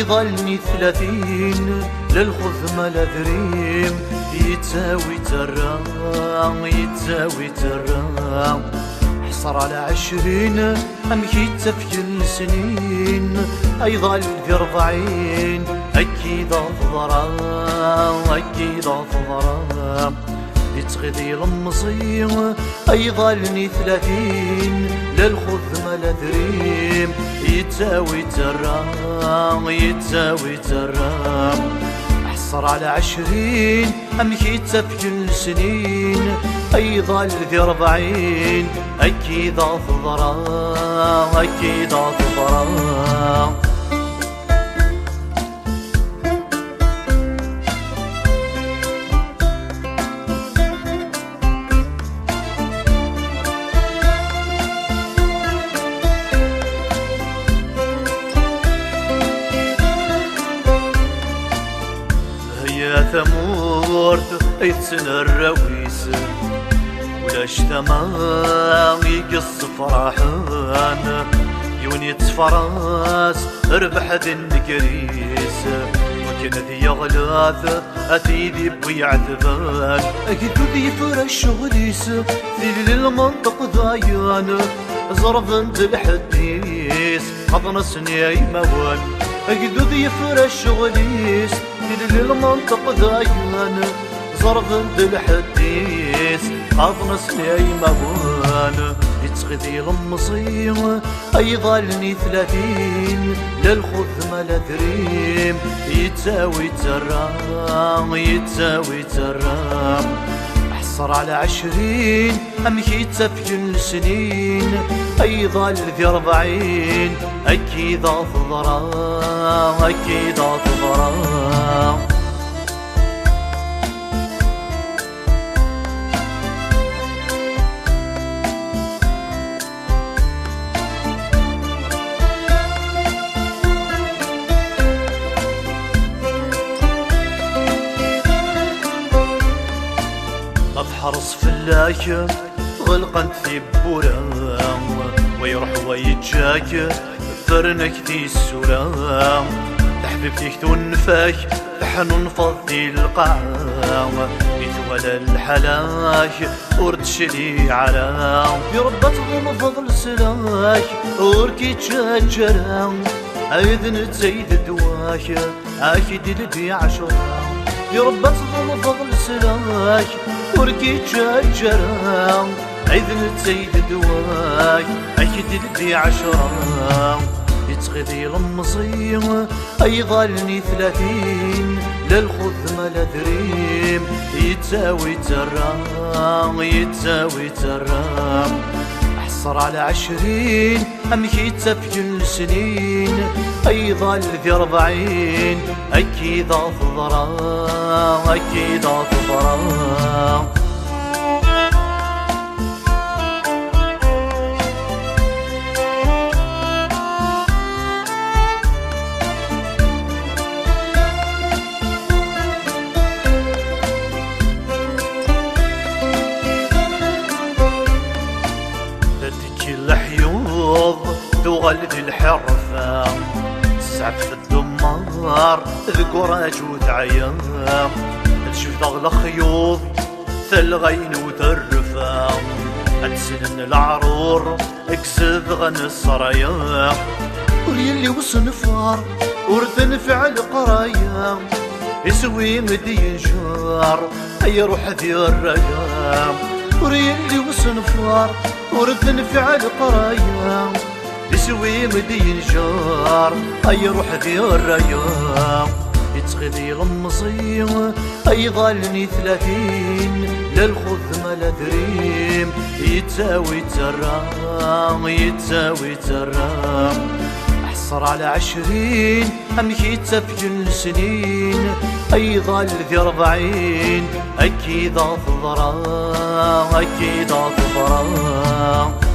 يظلني 30 للخذ ما لذريم يتساوي ترام يتساوي ترام حصر على 20 أمشي تفجل سنين أيظل في 40 أكيد ضرام أكيد ضرام يتغذي المصير أيظلني 30 للخذ ما لذريم يتساوي ترام يتساوي ترام أحصر على 20 أمشي تفجل سنين أيظل ذي 40 أكيد ضرام أكيد ضرام يا ثمورت يتسن الرويس ولاش تمام يقص فرحان يوني تفراس ربح ذي النقريس وكان ذي يغلاث أثيذي بيعذبان أكيد ذي فرش شغليس ذي للمنطق ضايان زرف انت الحديث قضنا سني موان أكيد ذي فرش شغليس ذي للمنطق ضايان زرف انت الحديث قضنا سني موان يتغذي المصير أيظلني 30 للخذ ما لذريم يتساوي ترام يتساوي ترام أحصر على 20 أمشي تفجل سنين أيظل ذي 40 أكيد ضرام أكيد ضرام حرص في الله غلقا في بورام ويروح ويتجاك فرنك ذي السلام حبيبتك تنفاك حنون فضي القاعة يتولى الحلاك وردشلي علام يربط من فضل سلاك وركي تشجرام أيذن تزيد دواك أكيد لبي 10 يربط من فضل سلاك وركي تشجرام أيذن تزيد دواك أكيد لبي 10 يتغذي المصير أيظلني 30 للخذ ما لذريم يتساوي ترام يتساوي ترام أحصر على 20 أمشي تفجل سنين أيظل ذي 40 أكيد ضرام أكيد ضرام تغلد الحرفة تسعف في الدمار ذكراج وتعيام تشوف ضغل خيوط ثلغين وترفا تسنن العرور اكسد غن الصرايا وليلي وصنفار ورثن فعل قرايا يسوي مدين جار اي روح ذي الريام وريلي وصنفار ورثن فعل قرايا يسوي مدين جار أي روح ذي الريام يتغذي المصير أيظلني 30 للخذ ما لذريم يتساوي ترام يتساوي ترام أحصر على 20 أمشي تفجل سنين أيظل ذي 40 أكيد ضرام أكيد ضرام